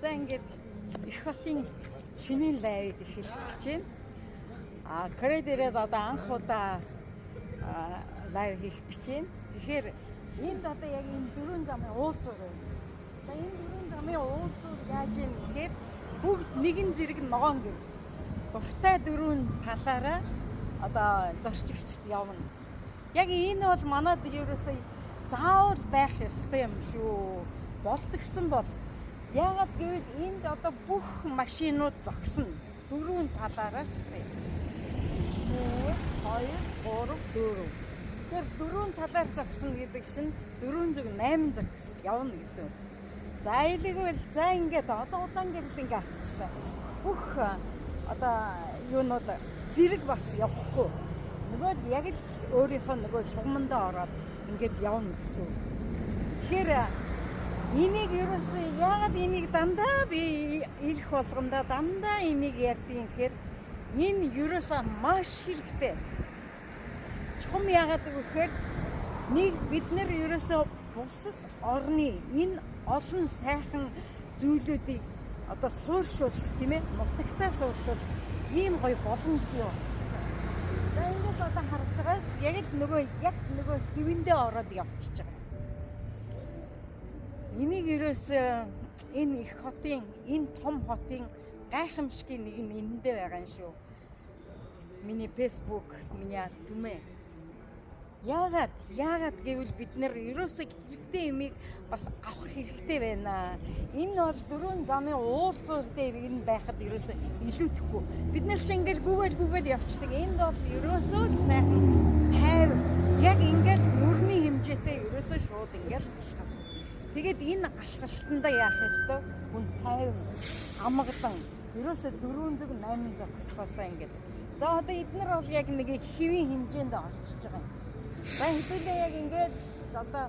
За ингээд их хотын шинийн лайв эхэлж байна. Кореид ирээд одоо анх удаа лайв хийх гэж байна. Тэгэхээр энд одоо яг энэ дөрвөн замын уулзуур байна. За энэ дөрвөн замын уулзуур яаж юм гэхээр бүгд нэгэн зэрэг ногоон гэв. Дуртай дөрвөн талаараа одоо зорчигчд явна. Яг энэ бол манад ерөөсөө заавал байх ёстой юм шүү. Болдгсон бол яагаад гэвэл энд одоо бүх машинууд зогсно. Дөрвөн талаараа шүү. 1 2 3 4. Тэр дөрвөн талаар зогсно гэдэг чинь 408 зогс явна гэсэн. За илэгвэл за ингээд одоо удаан гэрэл ингээд асчлаа. Бүх одоо юунууд зэрэг бас явахгүй. Нөгөө яг л өөрийнхөө нөгөө шугамдаа ороод ингээд явна гэсэн. Тэгэхээр энийг ерөөсөө яагаад энийг дандаа би ирэх болгондоо дандаа энийг ярьдیں۔ Тэгэхээр энэ ерөөсөө маш хэрэгтэй. Чухам яагаад гэвэл нэг бид нэр ерөөсөө бусад орны энэ олон сайхан зүйлүүдийг одоо сууршуулах тийм ээ нутагтаа сууршуулах ийм гоё боломж юу. За ингээд одоо харж байгаас яг л нөгөө хэвэндээ ороод явчихж байгаа. Энийг ерөөсөө энэ их хотын энэ том хотын гайхамшигын нэг нь энэндээ байгаа юм шүү. Миний фэйсбુક, миний арт түмээ. Яагаад гэвэл бид нэр ерөөсөө хэрэгтэй юмыг бас авах хэрэгтэй байна. Энэ бол дөрвөн замын уулзуур дээр энэ байхад ерөөсөө илүүтэхгүй. Бид нэр шиг ингээл гүгэл явчихдаг. Энд бол ерөөсөө л сайхан тайв. Яг ингээл мөрний хэмжээтэй ерөөсөө шууд ингээл алхах. Тэгээд энэ алхалтандаа яах ёстой? Хүн тайв амгадан ерөөсөө 408 зогсоосоо ингээд. За одоо эднэр бол яг нэг хэвийн хэмжээнд орчиж байгаа юм. За хэдүүлээ яг ингээд одоо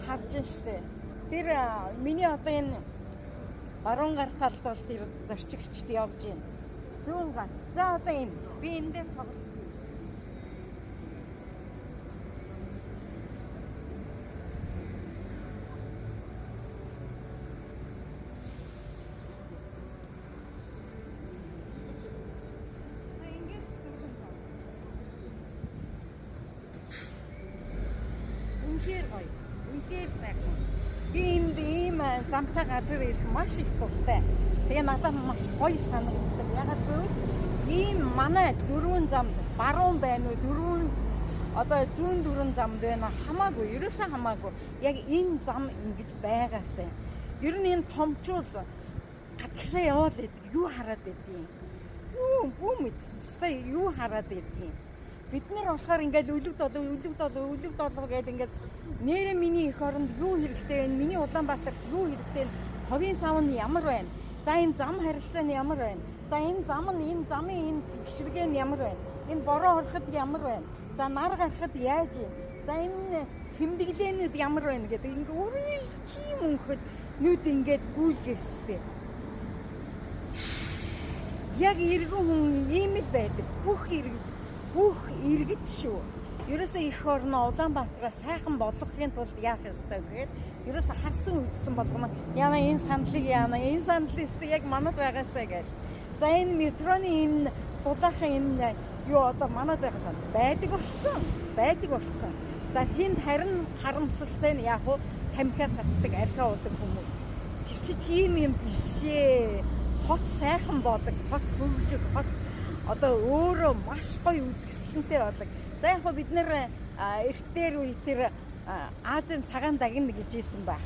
харж штэ. Тэр миний одоо энэ баруун гар талд бол тэр зорчигчд явж байна. Зүүн гар. За одоо энэ би энэ дээр үнээр сайхан. Ийм замтай газар ирэх маш их дуртай. Тэгээ надад маш гоё санагддаг. Ягаад гэвэл ийм манай дөрвөн замд баруун байна уу, дөрвөн одоо зүүн дөрвөн замд байна хамаагүй, ерөөсөө хамаагүй. Яг энэ зам ингэж байгаасаа. Ер нь энэ томчууд гадагшаа яваад байдаг. Юу хараад байдгийг. Юу мэд. Стай юу хараад байдгийг. Бид нар болохоор ингээд үлэг долоо гэдэг ингээд нэрээ миний эх оронд юу хэрэгтэй вэ? Миний Улаанбаатарт юу хэрэгтэй вэ? Хогийн савн ямар байна? За энэ зам харилцаа нь ямар байна? За энэ замын энэ гişрэг нь ямар байна? Энэ бороо ороход ямар байна? За нар гарахад яаж вэ? За энэ хэмбиглээнүүд ямар байна гэдэг ингээд үргэлж чим өнөхөд нүд ингээд гүйлгээстэй. Яг иргэн хүн ийм л байдаг. Бүх иргэд шүү. Ерөөсөө их орноо Улаанбаатараа сайхан болгохын тулд яах ёстой гэхээр ерөөсөө харсан үзсэн болгоно. Яна энэ сандлыг яг манад байгаасаа гэж. За энэ метроны энэ дулаахан энэ юу одоо манад байгаасаа байдаг болцсон. За тэнд харин харамсалтай нь яг уу тамхиа татдаг, архиа уудаг хүмүүс. Тэр чинь юм биш ээ. Хот сайхан болог, хот хөгжиг, хот одоо өөрөө маш гоё үзэсгэлэнтэй болог. За яг бид нэр эртээр үе тэр Азийн цагаан дагна гэж хэлсэн байх.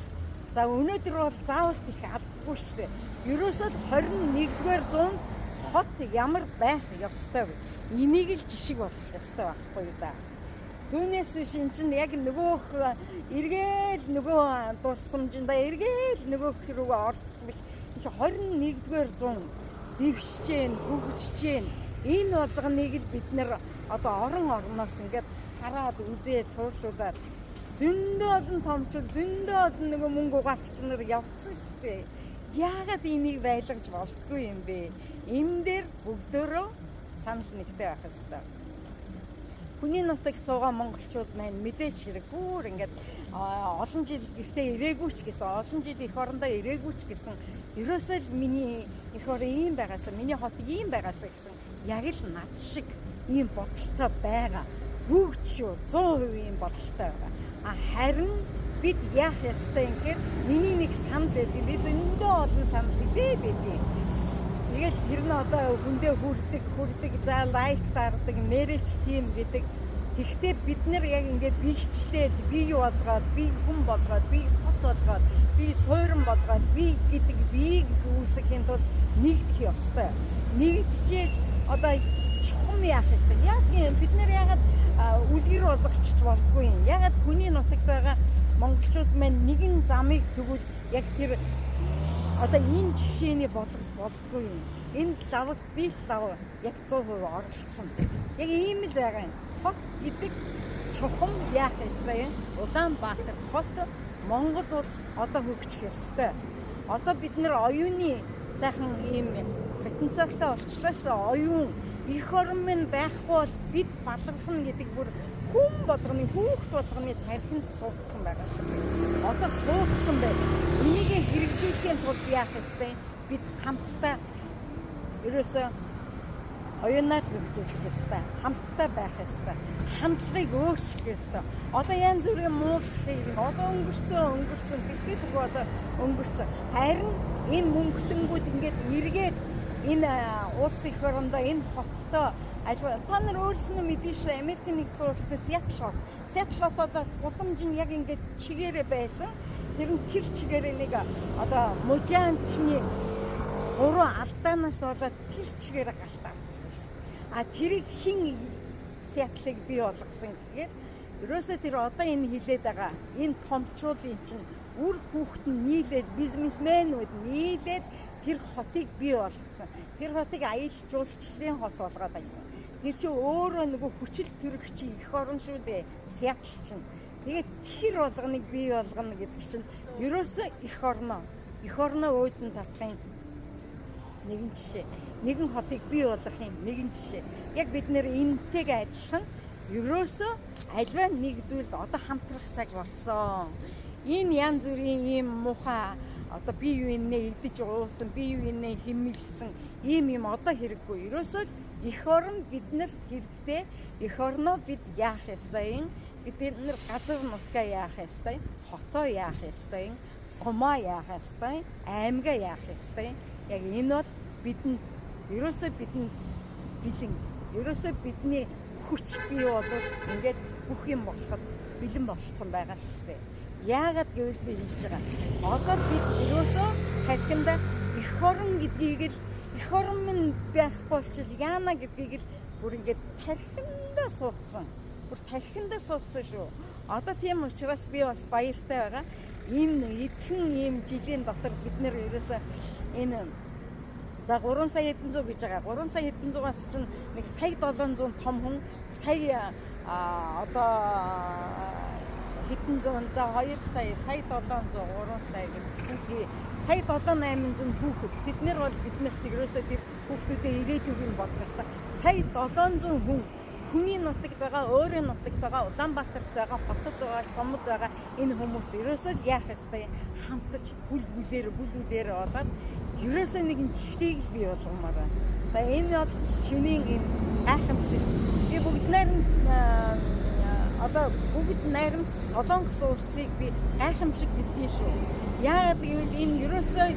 За өнөөдөр бол заавал их алдахгүй шүү дээ. Ерөөсөө 21-р зуунд хот ямар байх ёстой вэ? Энийг л жишг болох ёстой байхгүй юу да. Түүнээс биш эн чинь яг нөгөөх эргээл нөгөө дурсамжиндаа эргээл нөгөөх рүүгээ орох биш. Энд чинь 21-р зуун дэвшиж гэн, хөгжиж гэн. Энэ болгоныг л бид нэр одоо орноос ингээд хараад үзээд сууршуулаад зөндөө олон томчууд зөндөө олон нөгөө мөнгө угаалагч нар явцсан шүү дээ. Яагаад энийг байлгаж болтгүй юм бэ? Энэ дээр бүгдөө санал нэгтэй байх ёстой. хүний нутаг суугаа монголчууд маань мэдээч хэрэг бүр ингээд олон жил гэртээ ирээгүй ч гэсэн, олон жил эх орондоо ирээгүй ч гэсэн ерөөсөө л миний эх орон ийм байгаасаа, миний хот ийм байгаасаа гэсэн яг л над шиг ийм бодолтой байгаа. Бүгд шүү 100% ийм бодолтой байгаа. Харин бид яах ёстой юм гэхээр миний нэг санал байдаг. Би зөндөө олон санал хэлээ байдیں۔ Тэгэл тэр нь одоо хүндээ хүрдэг, за лайк дардаг, нэрч тийм гэдэг. Тэгвэл бид нэр яг ингээд бийгчлээд, би юу болгоод, би хүн болгоод, би хот болгоод, би суурин болгоод, би гэдэг бийг үүсгэхийн тулд нэгдэх ёстой. Нэгдчихэж одоо чухам яах ёстой. Яг бид нэр ягаад үлгэр болгочих болдгүй юм. Ягаад хүний нутагт байгаа монголчууд маань нэгэн замыг тэгвэл яг тэр одоо энэ жишээний болгож болдгүй юм. Энэ лавд би лав яг 100% оролцсон. Яг ийм л байгаа юм. Хот гэдэг чухам яах ёстой юм? Улаанбаатар хот Монгол улс одоо хөгжих ёстой. Одоо бид нэр оюуны сайхан ийм потенциалтай болчихлоо. Оюун эх орон минь байхгүй бол бид балархна гэдэг бүр хүн болгоны хүүхд болгоны тархинд суудсан байгаа шүү. Одоо суудсан байна. Энийг хэрэгжүүлэхийн тулд яах ёстой? Бид хамтдаа ерөөсөө оюунаар хэрэгжүүлэх ёстой. Хамтдаа байх ёстой. Хандлагыг өөрчлөх ёстой. Одоо янз бүрийн муучлалыг одоо өнгөрцөн бэлтгэж одоо өнгөрцөн. Харин энэ мөнгөтөнгүүд ингээд эргээд энэ улс эх орондоо энэ хоттой та нар өөрснөө мэдээ шүү Америкийн нэгдсэн улсын Сиэтл хотод гудамж нь яг ингээд чигээрээ байсан. Тэр нь тэр чигээрээ нэг одоо мужаанчны 3 алдаанаас болоод тэр чигээрээ галт автсан ш. Тэрийг хин Сиэтлыг бий болгосон гэхээр ерөөсөө тэр одоо энэ хилээд байгаа энэ томчуудын чинь үр хүүхэд нь нийлээд бизнесмэнүүд нийлээд тэр хотыг бий болгосон. Тэр хотыг аялал жуулчлалын хот болгоод байсан. Тэр чинь өөрөө нөгөө хүчил төрөгчийн эх орон шүү дээ. Сиэтл чинь. Тэгээд тэр болгоныг бий болгоно гэдэг чинь ерөөсөө эх орноо өөдөн татахын нэгэн жишээ. Нэгэн хотыг бий болгохын нэгэн жишээ. Яг бид нэр энэтэйг адилхан ерөөсөө альва нэг зүйл одоо хамтрах цаг болсон. Энэ янз бүрийн ийм муухай одоо би юу инээ идэж уусан, би юу инээ химэлсэн ийм одоо хэрэггүй. Ерөөсөө эх орон биднэрт хэрэгтэй. Эх орноо бид яах ёстой юм? Бид нэр газар нутгаа яах ёстой? Хотоо яах ёстой? Сумаа яах ёстой? Аймгаа яах ёстой? Яг энэ бол бидэнд ерөөсөө бидэнд бэлэн. Ерөөсөө бидний хүч бий болоод ингээд бүх юм болоход бэлэн болцсон байгаа шүү дээ. Яагаад гэвэл би хэлж байгаа. Одоо бид ерөөсөө тархинда эх орон гэдгийг л эх орон минь байхгүй болчихвол яана гэдгийг л бүр ингээд тархиндаа суудсан. Бүр тархиндаа суудсан шүү. Одоо тийм учраас би бас баяртай байгаа. Энэ эдхэн ийм жилийн дотор бид нэр ерөөсөө энэ за 3 сая хэдэн зуун гэж байгаа. 3 сая хэдэн зуунаас чинь нэг сая 700 том хүн сая одоо хэдэн зуун за 2 сая 700 3 сая гэх чинь сая 7-800 хүүхэд бид нар бол биднэрт ерөөсөө тэр хүүхдүүдээ ирээдүйг нь бодгосон. Сая 700 хүн хүний нутагт байгаа, өөрийн нутагт байгаа, Улаанбаатарт байгаа, хотод байгаа, сумд байгаа энэ хүмүүс ерөөсөө яах ёстой хамтаж бүл бүлээр болоод ерөөсөө нэгэн жишгийг л бий болгомоор байна. За энэ бол шөнийн юм гайхамшиг. Би бүгд найрамд Солонгос улсыг би гайхамшиг гэдгийг шүү. Яагаад гэвэл энэ ерөөсөө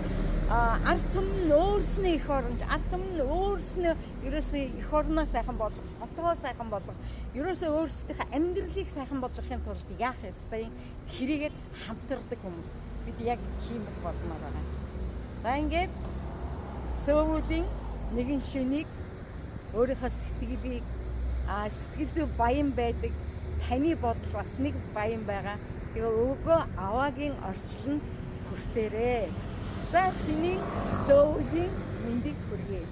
ард түмэн өөрснөө эх оронж, ард түмэн өөрснөө ерөөсөө эх орноо сайхан болгох, хотоо сайхан болгох, ерөөсөө өөрсдийнхээ амьдралыг сайхан болгохын тулд яах ёстой юм? Тэрийгээр хамтардаг хүмүүс. Бид яг тийм их болмоор байна. За ингээд Сөүлийн нэгэн шөнийг өөрийнхөө сэтгэлийг сэтгэл зүй баян байдаг. Таны бодол бас нэг баян байгаа. Тэгээ өвгөө аваагийн орчлон хүртээрээ. За шинийн Сөүлийн мэндийг хүргэе.